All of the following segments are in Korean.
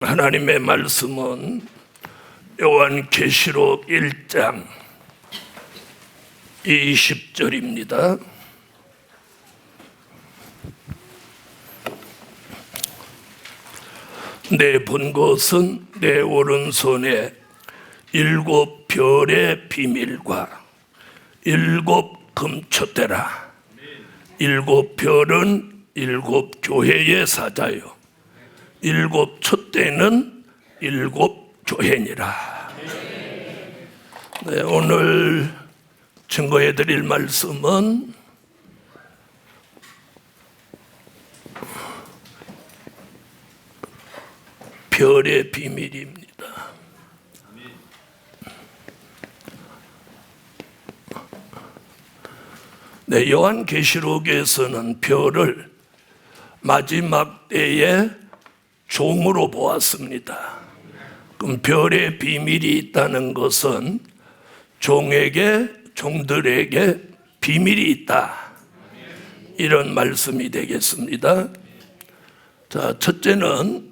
하나님의 말씀은 요한계시록 1장 20절입니다. 내 본 것은 내 오른손에 7별의 비밀과 7 금촛대라. 7별은 7 교회의 사자요, 7 촛대는 7 교회니라. 네, 오늘 증거해 드릴 말씀은 별의 비밀입니다. 네, 요한계시록에서는 별을 마지막 때에 종으로 보았습니다. 그럼 별의 비밀이 있다는 것은 종들에게 비밀이 있다, 이런 말씀이 되겠습니다. 자, 첫째는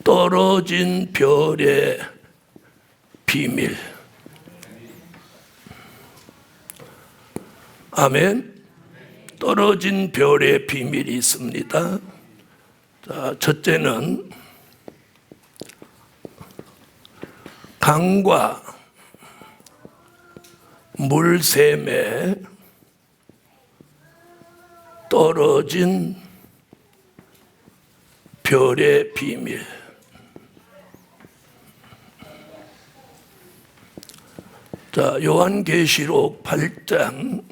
떨어진 별의 비밀. 아멘. 떨어진 별의 비밀이 있습니다. 자, 첫째는 강과 물샘에 떨어진 별의 비밀. 자, 요한계시록 8장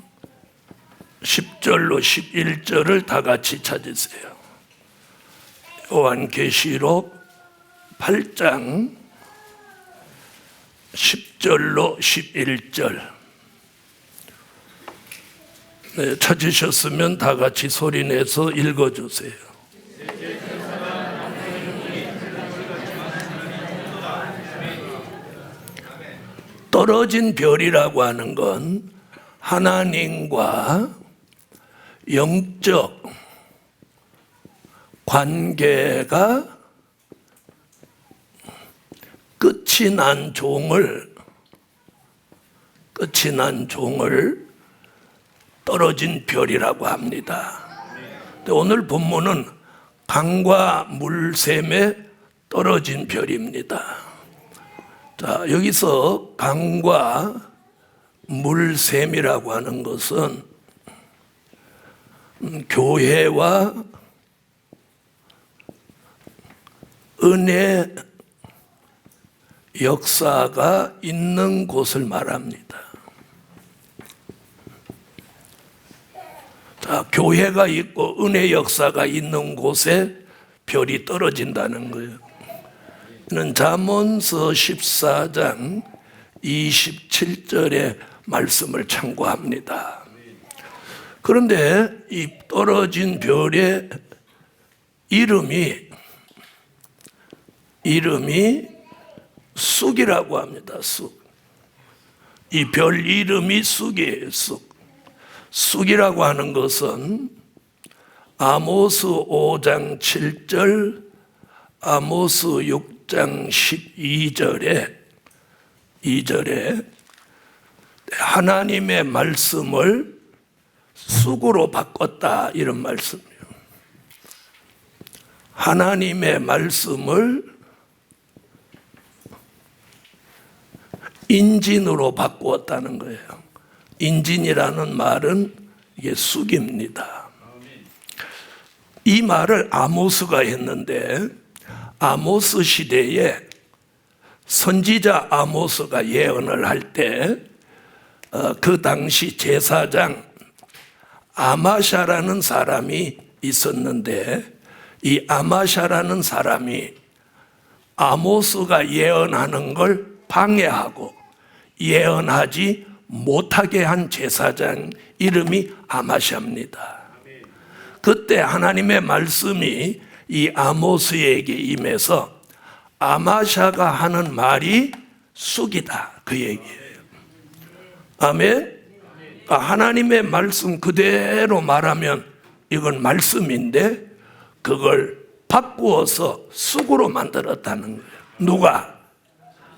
10절로 11절을 다 같이 찾으세요. 요한계시록 8장 10절로 11절. 네, 찾으셨으면 다 같이 소리내서 읽어주세요. 떨어진 별이라고 하는 건 하나님과 영적 관계가 끝이 난 종을 떨어진 별이라고 합니다. 오늘 본문은 강과 물샘에 떨어진 별입니다. 자, 여기서 강과 물샘이라고 하는 것은 교회와 은혜 역사가 있는 곳을 말합니다. 자, 교회가 있고 은혜 역사가 있는 곳에 별이 떨어진다는 거예요. 이는 잠언서 14장 27절의 말씀을 참고합니다. 그런데 이 떨어진 별의 이름이 쑥이라고 합니다. 쑥. 이 별 이름이 쑥이에요. 쑥이라고 하는 것은 아모스 5장 7절, 아모스 6장 12절에 하나님의 말씀을 쑥으로 바꿨다, 이런 말씀이에요. 하나님의 말씀을 인진으로 바꾸었다는 거예요. 인진이라는 말은 이게 쑥입니다. 이 말을 아모스가 했는데, 아모스 시대에 선지자 아모스가 예언을 할 때 그 당시 제사장 아마샤라는 사람이 있었는데, 이 아마샤라는 사람이 아모스가 예언하는 걸 방해하고 예언하지 못하게 한 제사장 이름이 아마샤입니다. 그때 하나님의 말씀이 이 아모스에게 임해서 아마샤가 하는 말이 쑥이다, 그 얘기예요. 아멘. 하나님의 말씀 그대로 말하면 이건 말씀인데 그걸 바꾸어서 쑥으로 만들었다는 거예요. 누가?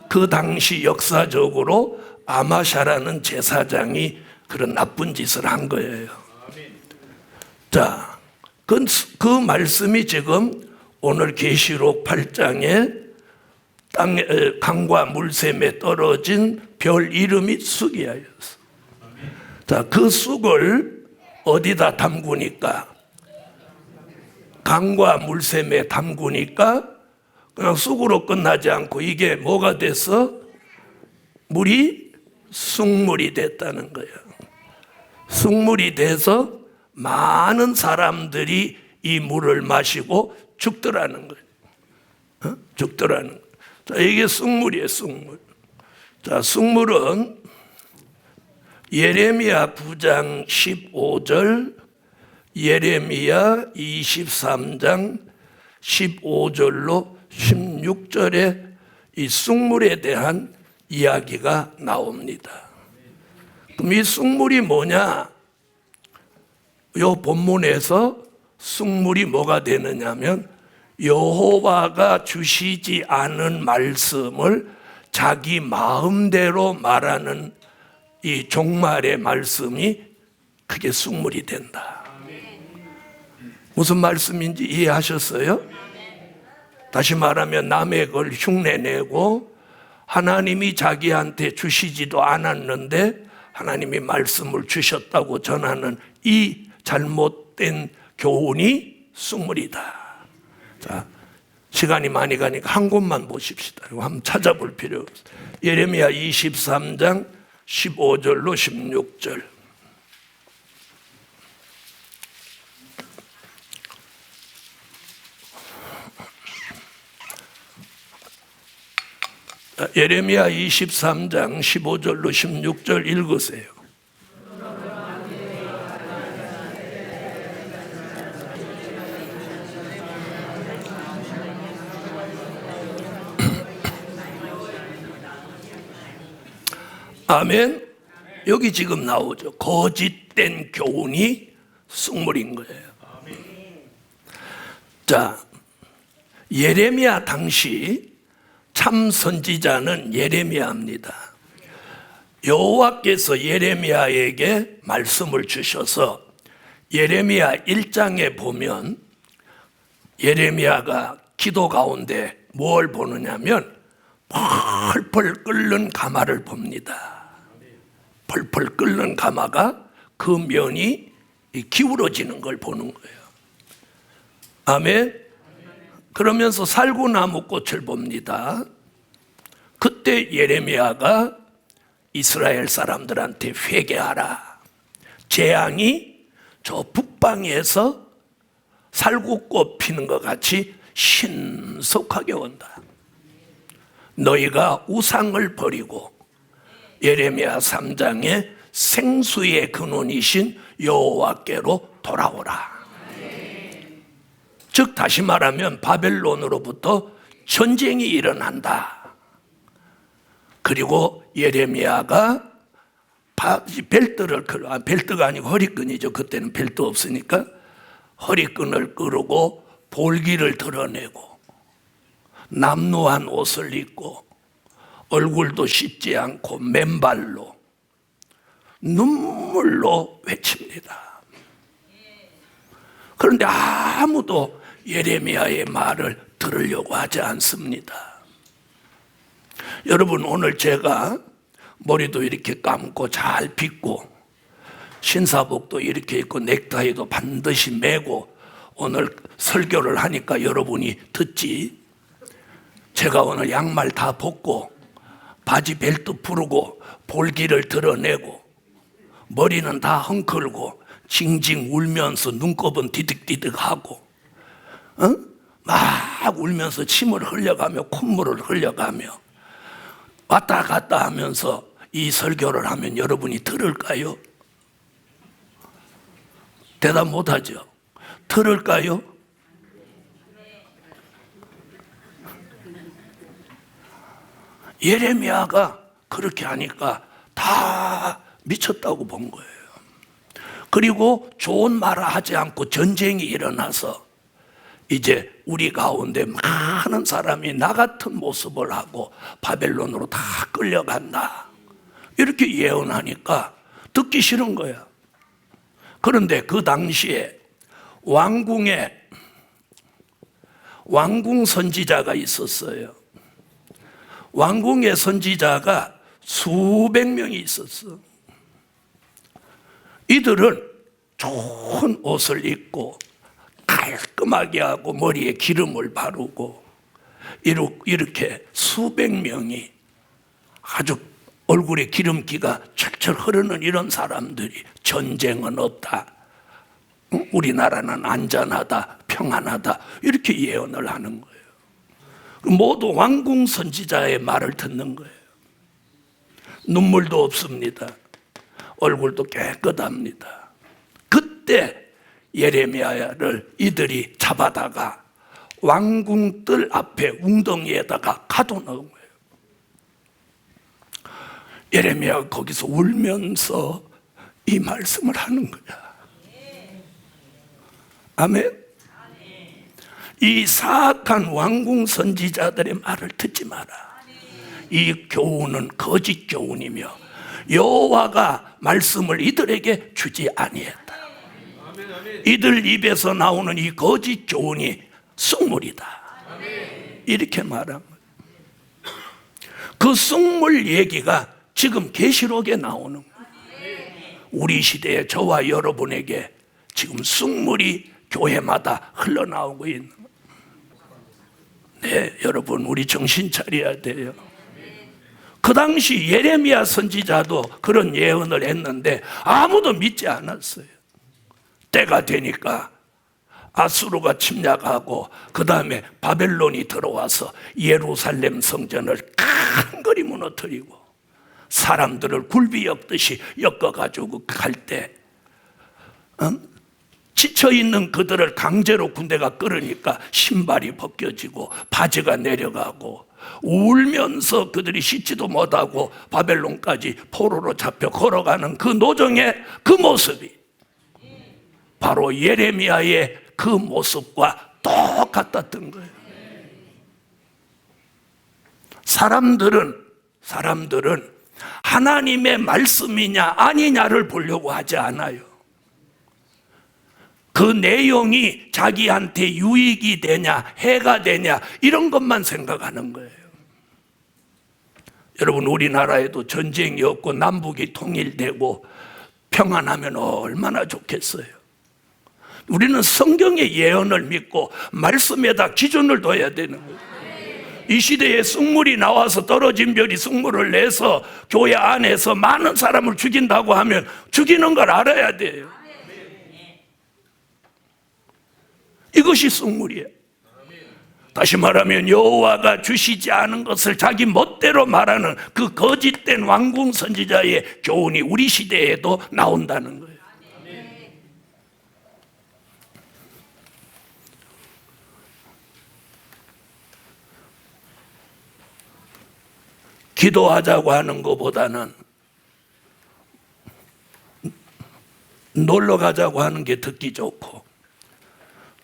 그 당시 역사적으로 아마샤라는 제사장이 그런 나쁜 짓을 한 거예요. 자, 그 말씀이 지금 오늘 계시록 8장에 땅에 강과 물샘에 떨어진 별 이름이 쑥이야였어. 자, 그 쑥을 어디다 담그니까? 강과 물샘에 담그니까 그냥 쑥으로 끝나지 않고 이게 뭐가 돼서 물이 쑥물이 됐다는 거예요. 쑥물이 돼서 많은 사람들이 이 물을 마시고 죽더라는 거예요. 죽더라는 거예요. 자, 이게 쑥물이에요, 쑥물. 자, 쑥물은 예레미야 9장 15절, 예레미야 23장 15절로 16절에 이 쑥물에 대한 이야기가 나옵니다. 그럼 이 쑥물이 뭐냐? 이 본문에서 쑥물이 뭐가 되느냐면 여호와가 주시지 않은 말씀을 자기 마음대로 말하는 이 종말의 말씀이 그게 쑥물이 된다. 무슨 말씀인지 이해하셨어요? 다시 말하면 남의 걸 흉내내고 하나님이 자기한테 주시지도 않았는데 하나님이 말씀을 주셨다고 전하는 이 잘못된 교훈이 쑥물이다. 자, 시간이 많이 가니까 한 곳만 보십시다. 이거 한번 찾아볼 필요 없어요. 예레미야 23장 15절로 16절. 예레미야 23장 15절로 16절 읽으세요. 아멘. 여기 지금 나오죠. 거짓된 교훈이 쑥물인 거예요. 자, 예레미야 당시 참 선지자는 예레미야입니다. 여호와께서 예레미야에게 말씀을 주셔서 예레미야 1장에 보면 예레미야가 기도 가운데 뭘 보느냐면 펄펄 끓는 가마를 봅니다. 펄펄 끓는 가마가 그 면이 기울어지는 걸 보는 거예요. 아멘. 그러면서 살구나무 꽃을 봅니다. 그때 예레미야가 이스라엘 사람들한테 회개하라. 재앙이 저 북방에서 살구꽃 피는 것 같이 신속하게 온다. 너희가 우상을 버리고 예레미야 3장에 생수의 근원이신 여호와께로 돌아오라. 즉 다시 말하면 바벨론으로부터 전쟁이 일어난다. 그리고 예레미야가 벨트가 아니고 허리끈이죠. 그때는 벨트 없으니까 허리끈을 끄르고 볼기를 드러내고 남루한 옷을 입고 얼굴도 씻지 않고 맨발로 눈물로 외칩니다. 그런데 아무도 예레미야의 말을 들으려고 하지 않습니다. 여러분, 오늘 제가 머리도 이렇게 감고 잘 빗고 신사복도 이렇게 입고 넥타이도 반드시 매고 오늘 설교를 하니까 여러분이 듣지. 제가 오늘 양말 다 벗고 바지 벨트 풀고 볼기를 드러내고 머리는 다 헝클고 징징 울면서 눈곱은 디득디득하고 막 울면서 침을 흘려가며 콧물을 흘려가며 왔다 갔다 하면서 이 설교를 하면 여러분이 들을까요? 대답 못하죠. 들을까요? 예레미야가 그렇게 하니까 다 미쳤다고 본 거예요. 그리고 좋은 말을 하지 않고 전쟁이 일어나서 이제 우리 가운데 많은 사람이 나 같은 모습을 하고 바벨론으로 다 끌려간다, 이렇게 예언하니까 듣기 싫은 거야. 그런데 그 당시에 왕궁 선지자가 있었어요. 왕궁의 선지자가 수백 명이 있었어. 이들은 좋은 옷을 입고 깔끔하게 하고 머리에 기름을 바르고 이렇게 수백 명이 아주 얼굴에 기름기가 철철 흐르는 이런 사람들이 전쟁은 없다, 우리나라는 안전하다, 평안하다, 이렇게 예언을 하는 거예요. 모두 왕궁 선지자의 말을 듣는 거예요. 눈물도 없습니다. 얼굴도 깨끗합니다. 그때 예레미야를 이들이 잡아다가 왕궁 뜰 앞에 웅덩이에다가 가둬놓은 거예요. 예레미야가 거기서 울면서 이 말씀을 하는 거야. 아멘. 이 사악한 왕궁 선지자들의 말을 듣지 마라. 이 교훈은 거짓 교훈이며 여호와가 말씀을 이들에게 주지 아니했다. 이들 입에서 나오는 이 거짓 교훈이 쑥물이다, 이렇게 말한 거예요. 그 쑥물 얘기가 지금 계시록에 나오는 거예요. 우리 시대에 저와 여러분에게 지금 쑥물이 교회마다 흘러나오고 있는 거예요. 네, 여러분, 우리 정신 차려야 돼요. 그 당시 예레미야 선지자도 그런 예언을 했는데 아무도 믿지 않았어요. 때가 되니까 아수르가 침략하고 그 다음에 바벨론이 들어와서 예루살렘 성전을 깡그리 무너뜨리고 사람들을 굴비 엮듯이 엮어가지고 갈 때 지쳐있는 그들을 강제로 군대가 끌으니까 신발이 벗겨지고 바지가 내려가고 울면서 그들이 씻지도 못하고 바벨론까지 포로로 잡혀 걸어가는 그 노정의 그 모습이 바로 예레미야의 그 모습과 똑같았던 거예요. 사람들은 하나님의 말씀이냐 아니냐를 보려고 하지 않아요. 그 내용이 자기한테 유익이 되냐 해가 되냐 이런 것만 생각하는 거예요. 여러분, 우리나라에도 전쟁이 없고 남북이 통일되고 평안하면 얼마나 좋겠어요. 우리는 성경의 예언을 믿고 말씀에다 기준을 둬야 되는 거예요. 이 시대에 쑥물이 나와서 떨어진 별이 쑥물을 내서 교회 안에서 많은 사람을 죽인다고 하면 죽이는 걸 알아야 돼요. 이것이 쑥물이에요. 다시 말하면 여호와가 주시지 않은 것을 자기 멋대로 말하는 그 거짓된 왕궁 선지자의 교훈이 우리 시대에도 나온다는 거예요. 기도하자고 하는 것보다는 놀러 가자고 하는 게 듣기 좋고,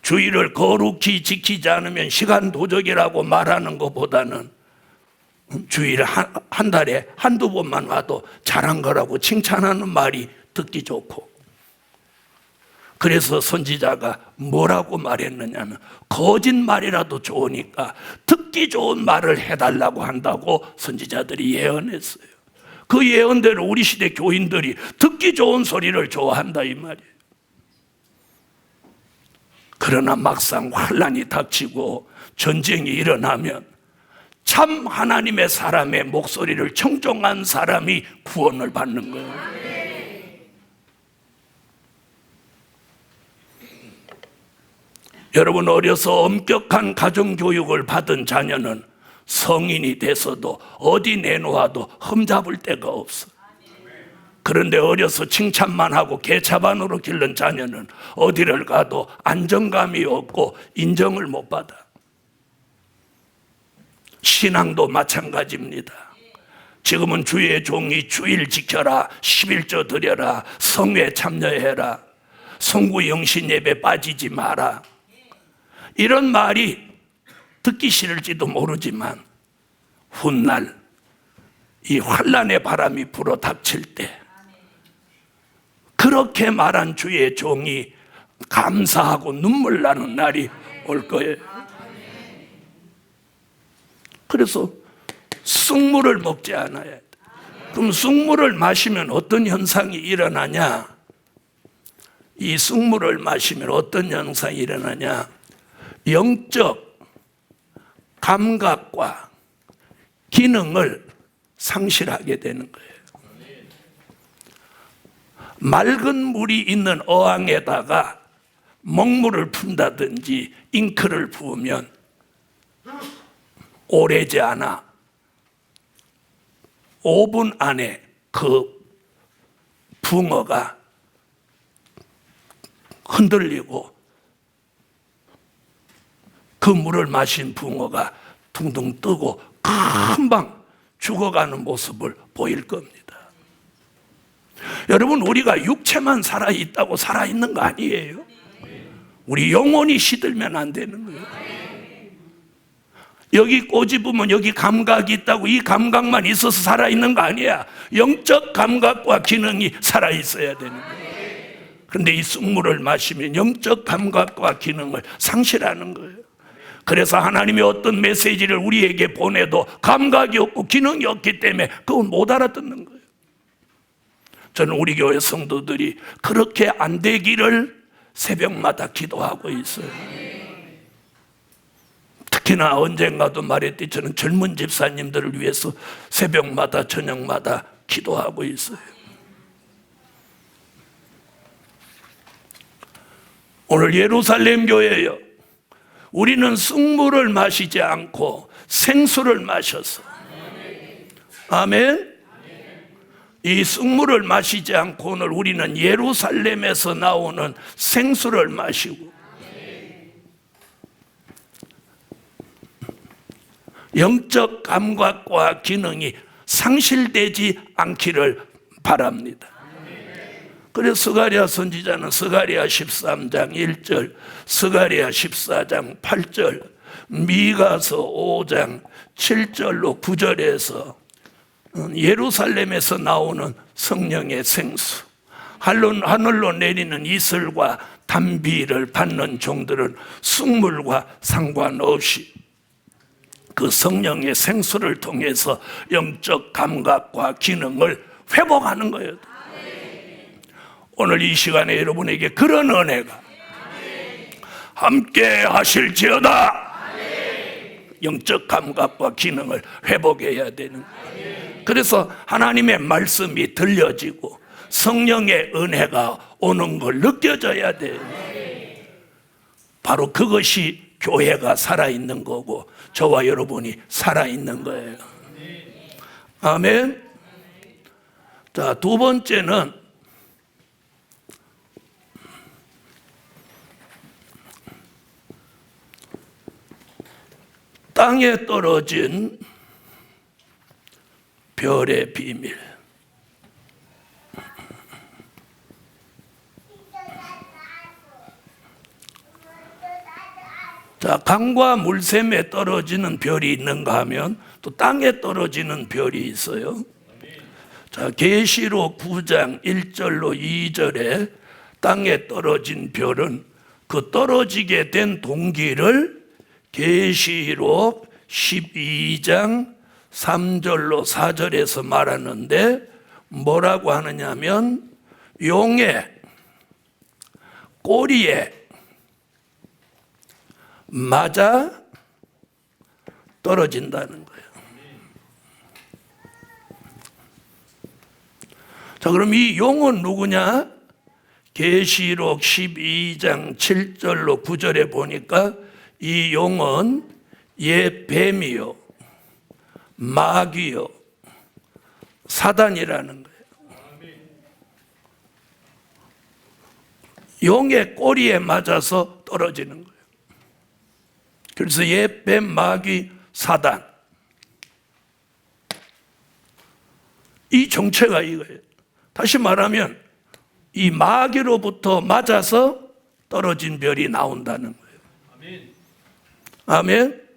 주의를 거룩히 지키지 않으면 시간 도적이라고 말하는 것보다는 주의를 한 달에 한두 번만 와도 잘한 거라고 칭찬하는 말이 듣기 좋고, 그래서 선지자가 뭐라고 말했느냐면 거짓말이라도 좋으니까 듣기 좋은 말을 해달라고 한다고 선지자들이 예언했어요. 그 예언대로 우리 시대 교인들이 듣기 좋은 소리를 좋아한다 이 말이에요. 그러나 막상 환난이 닥치고 전쟁이 일어나면 참 하나님의 사람의 목소리를 청종한 사람이 구원을 받는 거예요. 여러분, 어려서 엄격한 가정교육을 받은 자녀는 성인이 돼서도 어디 내놓아도 흠잡을 데가 없어. 그런데 어려서 칭찬만 하고 개차반으로 기른 자녀는 어디를 가도 안정감이 없고 인정을 못 받아. 신앙도 마찬가지입니다. 지금은 주의 종이 주일 지켜라, 11조 드려라, 성회 참여해라, 성구 영신 예배 빠지지 마라. 이런 말이 듣기 싫을지도 모르지만 훗날 이 환난의 바람이 불어 닥칠 때 그렇게 말한 주의 종이 감사하고 눈물 나는 날이 올 거예요. 그래서 쑥물을 먹지 않아야 돼. 그럼 쑥물을 마시면 어떤 현상이 일어나냐? 이 쑥물을 마시면 어떤 현상이 일어나냐? 영적 감각과 기능을 상실하게 되는 거예요. 맑은 물이 있는 어항에다가 먹물을 푼다든지 잉크를 부으면 오래지 않아 5분 안에 그 붕어가 흔들리고 그 물을 마신 붕어가 둥둥 뜨고 금방 죽어가는 모습을 보일 겁니다. 여러분, 우리가 육체만 살아있다고 살아있는 거 아니에요. 우리 영혼이 시들면 안 되는 거예요. 여기 꼬집으면 여기 감각이 있다고 이 감각만 있어서 살아있는 거 아니야. 영적 감각과 기능이 살아있어야 되는 거예요. 그런데 이 쑥물을 마시면 영적 감각과 기능을 상실하는 거예요. 그래서 하나님이 어떤 메시지를 우리에게 보내도 감각이 없고 기능이 없기 때문에 그건 못 알아듣는 거예요. 저는 우리 교회 성도들이 그렇게 안 되기를 새벽마다 기도하고 있어요. 특히나 언젠가도 말했듯이 저는 젊은 집사님들을 위해서 새벽마다 저녁마다 기도하고 있어요. 오늘 예루살렘 교회예요. 우리는 쑥물을 마시지 않고 생수를 마셔서, 아멘. 이 쑥물을 마시지 않고 오늘 우리는 예루살렘에서 나오는 생수를 마시고 영적 감각과 기능이 상실되지 않기를 바랍니다. 그래서 스가랴 선지자는 스가랴 13장 1절, 스가랴 14장 8절, 미가서 5장 7절로 9절에서 예루살렘에서 나오는 성령의 생수, 하늘로 내리는 이슬과 단비를 받는 종들은 쑥물과 상관없이 그 성령의 생수를 통해서 영적 감각과 기능을 회복하는 거예요. 오늘 이 시간에 여러분에게 그런 은혜가 함께 하실지어다. 영적 감각과 기능을 회복해야 되는 거예요. 그래서 하나님의 말씀이 들려지고 성령의 은혜가 오는 걸 느껴져야 돼요. 바로 그것이 교회가 살아있는 거고 저와 여러분이 살아있는 거예요. 아멘. 자, 두 번째는 땅에 떨어진 별의 비밀. 자, 강과 물샘에 떨어지는 별이 있는가 하면 또 땅에 떨어지는 별이 있어요. 자, 계시록 9장 1절로 2절에 땅에 떨어진 별은 그 떨어지게 된 동기를 계시록 12장 3절로 4절에서 말하는데 뭐라고 하느냐면 용의 꼬리에 맞아 떨어진다는 거예요. 자, 그럼 이 용은 누구냐? 계시록 12장 7절로 9절에 보니까 이 용은 옛 뱀이요, 마귀요, 사단이라는 거예요. 용의 꼬리에 맞아서 떨어지는 거예요. 그래서 옛 뱀, 마귀, 사단. 이 정체가 이거예요. 다시 말하면 이 마귀로부터 맞아서 떨어진 별이 나온다는 거예요. 아멘.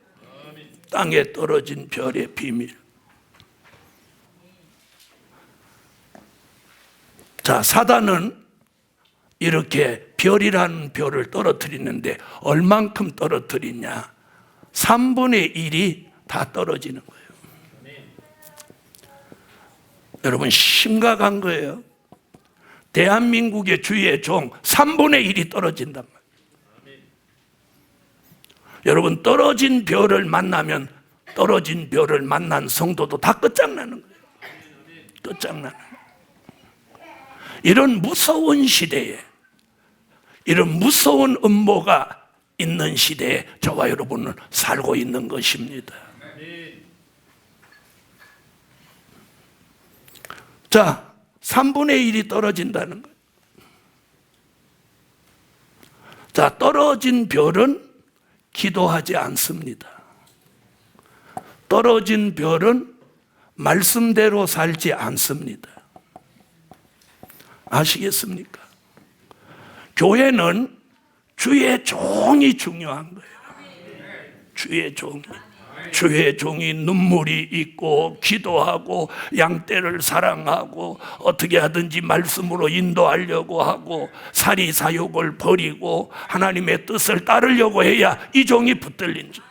땅에 떨어진 별의 비밀. 자, 사단은 이렇게 별이라는 별을 떨어뜨리는데 얼만큼 떨어뜨리냐? 3분의 1이 다 떨어지는 거예요. 여러분, 심각한 거예요. 대한민국의 주의 종 3분의 1이 떨어진단 말이에요. 여러분, 떨어진 별을 만나면 떨어진 별을 만난 성도도 다 끝장나는 거예요. 끝장나는 거예요. 이런 무서운 시대에, 이런 무서운 음모가 있는 시대에 저와 여러분은 살고 있는 것입니다. 자, 3분의 1이 떨어진다는 거예요. 자, 떨어진 별은 기도하지 않습니다. 떨어진 별은 말씀대로 살지 않습니다. 아시겠습니까? 교회는 주의 종이 중요한 거예요. 주의 종이. 주의 종이 눈물이 있고 기도하고 양떼를 사랑하고 어떻게 하든지 말씀으로 인도하려고 하고 사리사욕을 버리고 하나님의 뜻을 따르려고 해야 이 종이 붙들린 줄.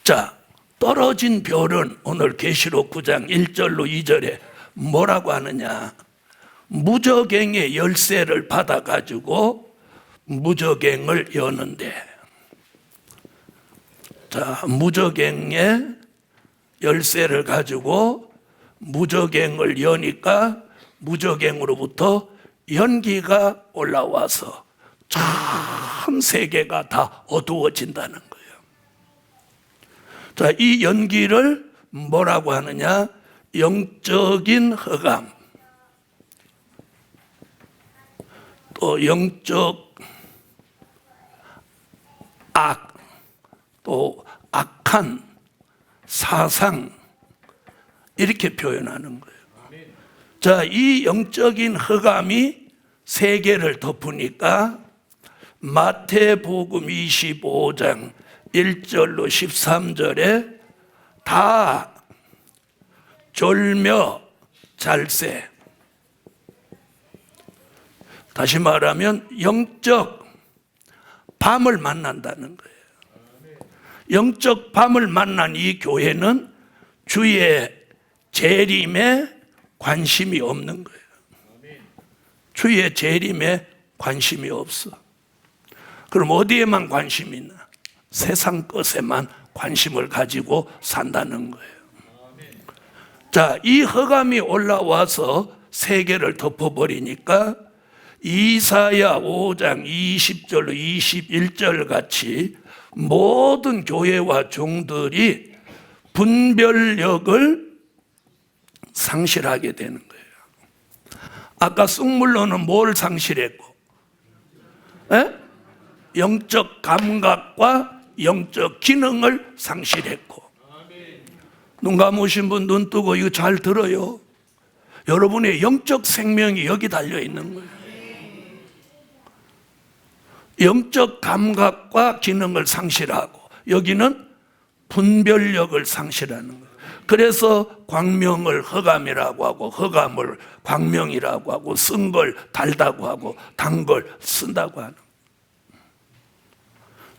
자, 떨어진 별은 오늘 계시록 9장 1절로 2절에 뭐라고 하느냐? 무저갱의 열쇠를 받아가지고 무저갱을 여는데, 자, 무저갱의 열쇠를 가지고 무저갱을 여니까 무저갱으로부터 연기가 올라와서 전 세계가 다 어두워진다는 거예요. 자, 이 연기를 뭐라고 하느냐? 영적인 흑암, 또 영적 악, 또 악한 사상, 이렇게 표현하는 거예요. 자, 이 영적인 흑암이 세계를 덮으니까 마태복음 25장 1절로 13절에 다 졸며 잘세, 다시 말하면 영적 밤을 만난다는 거예요. 영적 밤을 만난 이 교회는 주의 재림에 관심이 없는 거예요. 주의 재림에 관심이 없어. 그럼 어디에만 관심이 있나? 세상 것에만 관심을 가지고 산다는 거예요. 자, 이 흑암이 올라와서 세계를 덮어버리니까 이사야 5장 20절로 21절 같이 모든 교회와 종들이 분별력을 상실하게 되는 거예요. 아까 쑥물로는 뭘 상실했고? 영적 감각과 영적 기능을 상실했고. 눈 감으신 분 눈 뜨고 이거 잘 들어요. 여러분의 영적 생명이 여기 달려 있는 거예요. 영적 감각과 기능을 상실하고 여기는 분별력을 상실하는 거예요. 그래서 광명을 흑암이라고 하고 흑암을 광명이라고 하고 쓴 걸 달다고 하고 단 걸 쓴다고 하는 거예요.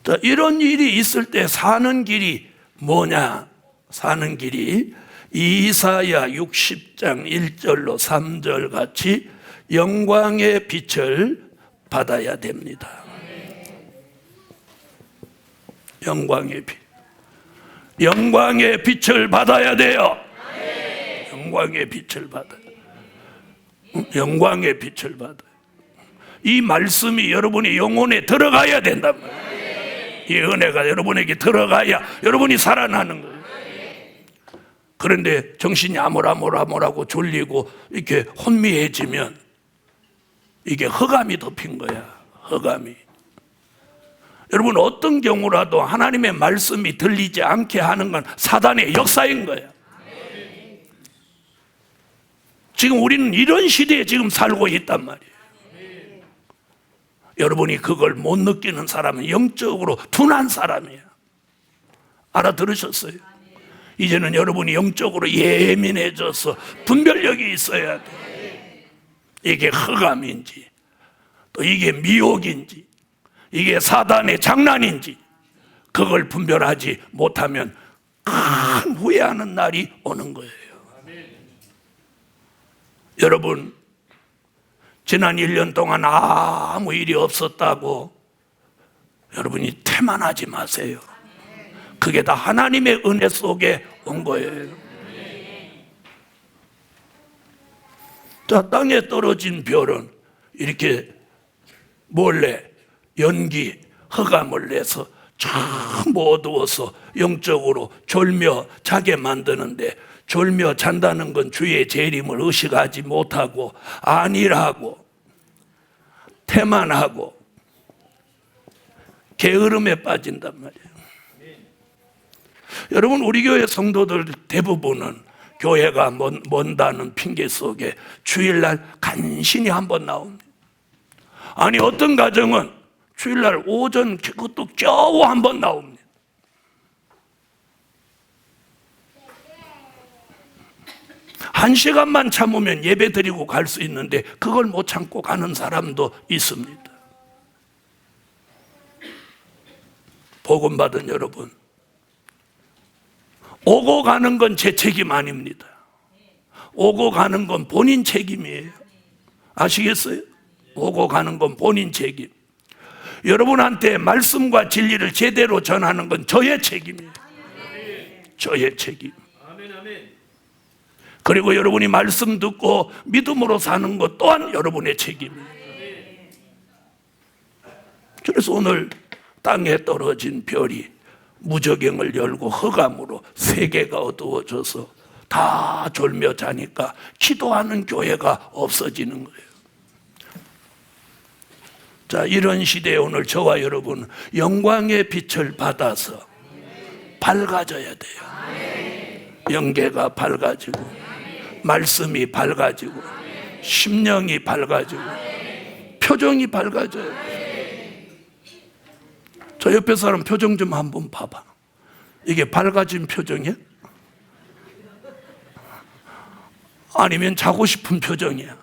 자, 이런 일이 있을 때 사는 길이 뭐냐? 사는 길이 이사야 60장 1절로 3절 같이 영광의 빛을 받아야 됩니다. 영광의 빛. 영광의 빛을 받아야 돼요. 영광의 빛을 받아요. 영광의 빛을 받아요. 이 말씀이 여러분의 영혼에 들어가야 된단 말이에요. 이 은혜가 여러분에게 들어가야 여러분이 살아나는 거예요. 그런데 정신이 아무라고 졸리고 이렇게 혼미해지면 이게 흑암이 덮인 거야. 흑암이. 여러분, 어떤 경우라도 하나님의 말씀이 들리지 않게 하는 건 사단의 역사인 거예요. 지금 우리는 이런 시대에 지금 살고 있단 말이에요. 여러분이 그걸 못 느끼는 사람은 영적으로 둔한 사람이에요. 알아들으셨어요? 이제는 여러분이 영적으로 예민해져서 분별력이 있어야 돼요. 이게 흑암인지, 또 이게 미혹인지, 이게 사단의 장난인지, 그걸 분별하지 못하면 큰 후회하는 날이 오는 거예요. 여러분, 지난 1년 동안 아무 일이 없었다고 여러분이 태만하지 마세요. 그게 다 하나님의 은혜 속에 온 거예요. 자, 땅에 떨어진 별은 이렇게 몰래 연기, 흑암을 내서 전부 어두워서 영적으로 졸며 자게 만드는데, 졸며 잔다는 건 주의 재림을 의식하지 못하고 안일하고 태만하고 게으름에 빠진단 말이에요. 여러분, 우리 교회 성도들 대부분은 교회가 먼다는 핑계 속에 주일날 간신히 한번 나옵니다. 아니, 어떤 가정은 주일날 오전 그것도 겨우 한번 나옵니다. 한 시간만 참으면 예배 드리고 갈 수 있는데 그걸 못 참고 가는 사람도 있습니다. 복음 받은 여러분, 오고 가는 건 제 책임 아닙니다. 오고 가는 건 본인 책임이에요. 아시겠어요? 오고 가는 건 본인 책임. 여러분한테 말씀과 진리를 제대로 전하는 건 저의 책임이에요. 저의 책임. 그리고 여러분이 말씀 듣고 믿음으로 사는 것 또한 여러분의 책임이에요. 그래서 오늘 땅에 떨어진 별이 무저갱을 열고 흑암으로 세계가 어두워져서 다 졸며 자니까 기도하는 교회가 없어지는 거예요. 자, 이런 시대에 오늘 저와 여러분 영광의 빛을 받아서 밝아져야 돼요. 영계가 밝아지고 말씀이 밝아지고 심령이 밝아지고 표정이 밝아져요. 저 옆에 사람 표정 좀 한번 봐봐. 이게 밝아진 표정이야? 아니면 자고 싶은 표정이야?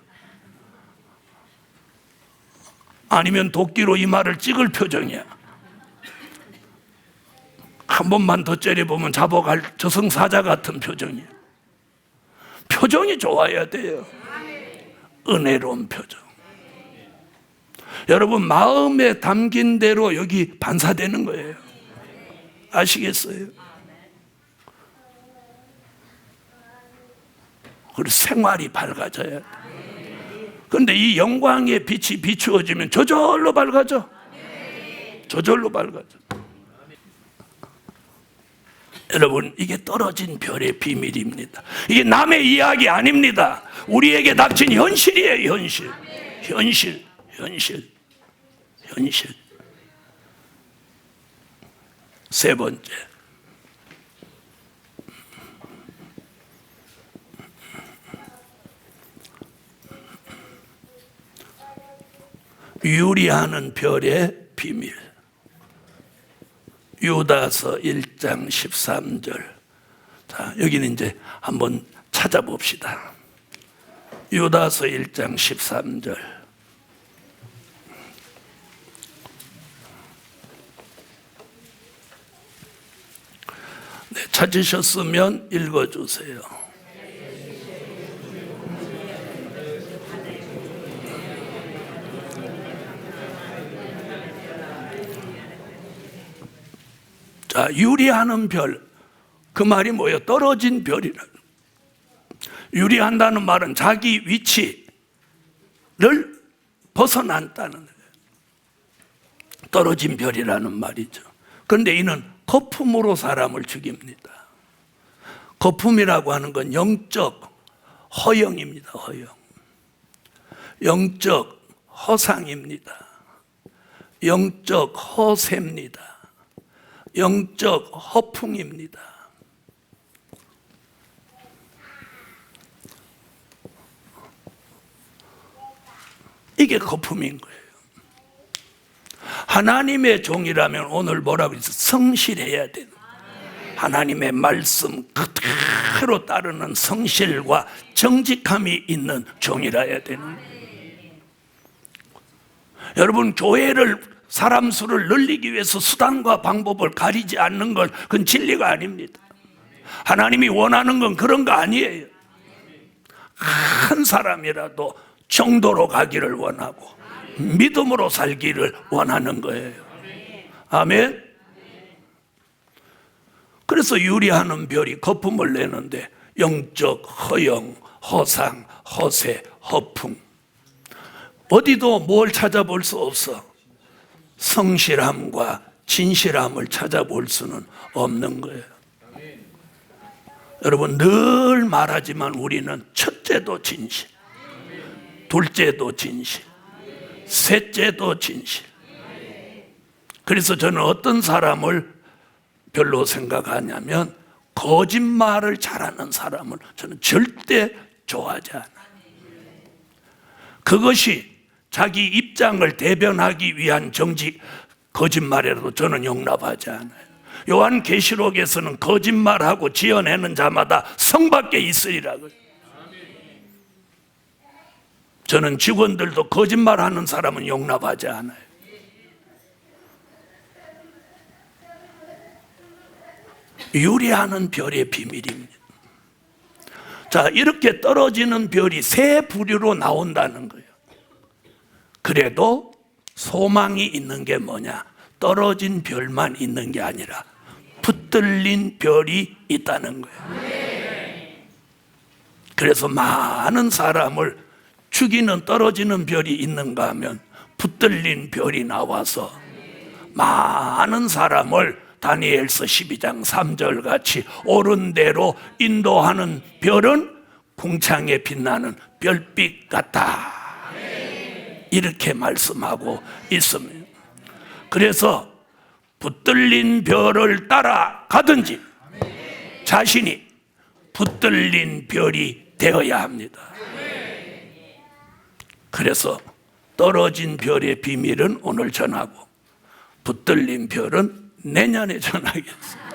아니면 도끼로 이마를 찍을 표정이야? 한 번만 더 째려보면 잡아갈 저승사자 같은 표정이야. 표정이 좋아야 돼요. 은혜로운 표정. 여러분, 마음에 담긴 대로 여기 반사되는 거예요. 아시겠어요? 그리고 생활이 밝아져야 돼. 그런데 이 영광의 빛이 비추어지면 저절로 밝아져. 저절로 밝아져. 여러분, 이게 떨어진 별의 비밀입니다. 이게 남의 이야기 아닙니다. 우리에게 닥친 현실이에요. 현실. 현실. 현실. 현실. 세 번째, 유리하는 별의 비밀. 유다서 1장 13절. 자, 여기는 이제 한번 찾아봅시다. 유다서 1장 13절. 네, 찾으셨으면 읽어주세요. 자, 유리하는 별, 그 말이 뭐예요? 떨어진 별이라. 유리한다는 말은 자기 위치를 벗어난다는 거예요. 떨어진 별이라는 말이죠. 그런데 이는 거품으로 사람을 죽입니다. 거품이라고 하는 건 영적 허영입니다. 허영. 영적 허상입니다. 영적 허세입니다. 영적 허풍입니다. 이게 거품인 거예요. 하나님의 종이라면 오늘 뭐라고 했어? 성실해야 되는. 하나님의 말씀 그대로 따르는 성실과 정직함이 있는 종이라 해야 되는. 여러분, 교회를 사람 수를 늘리기 위해서 수단과 방법을 가리지 않는 건 그건 진리가 아닙니다. 하나님이 원하는 건 그런 거 아니에요. 한 사람이라도 정도로 가기를 원하고 믿음으로 살기를 원하는 거예요. 아멘. 그래서 유리하는 별이 거품을 내는데 영적 허영, 허상, 허세, 허풍, 어디도 뭘 찾아볼 수 없어. 성실함과 진실함을 찾아볼 수는 없는 거예요. 여러분, 늘 말하지만 우리는 첫째도 진실, 둘째도 진실, 셋째도 진실. 그래서 저는 어떤 사람을 별로 생각하냐면 거짓말을 잘하는 사람을 저는 절대 좋아하지 않아요. 그것이 자기 입장을 대변하기 위한 정직 거짓말이라도 저는 용납하지 않아요. 요한계시록에서는 거짓말하고 지어내는 자마다 성밖에 있으리라고요. 저는 직원들도 거짓말하는 사람은 용납하지 않아요. 유리하는 별의 비밀입니다. 자, 이렇게 떨어지는 별이 세 부류로 나온다는 거예요. 그래도 소망이 있는 게 뭐냐? 떨어진 별만 있는 게 아니라 붙들린 별이 있다는 거예요. 그래서 많은 사람을 죽이는 떨어지는 별이 있는가 하면 붙들린 별이 나와서 많은 사람을 다니엘서 12장 3절 같이 옳은 대로 인도하는 별은 궁창에 빛나는 별빛 같다, 이렇게 말씀하고 있습니다. 그래서 붙들린 별을 따라 가든지 자신이 붙들린 별이 되어야 합니다. 그래서 떨어진 별의 비밀은 오늘 전하고 붙들린 별은 내년에 전하겠습니다.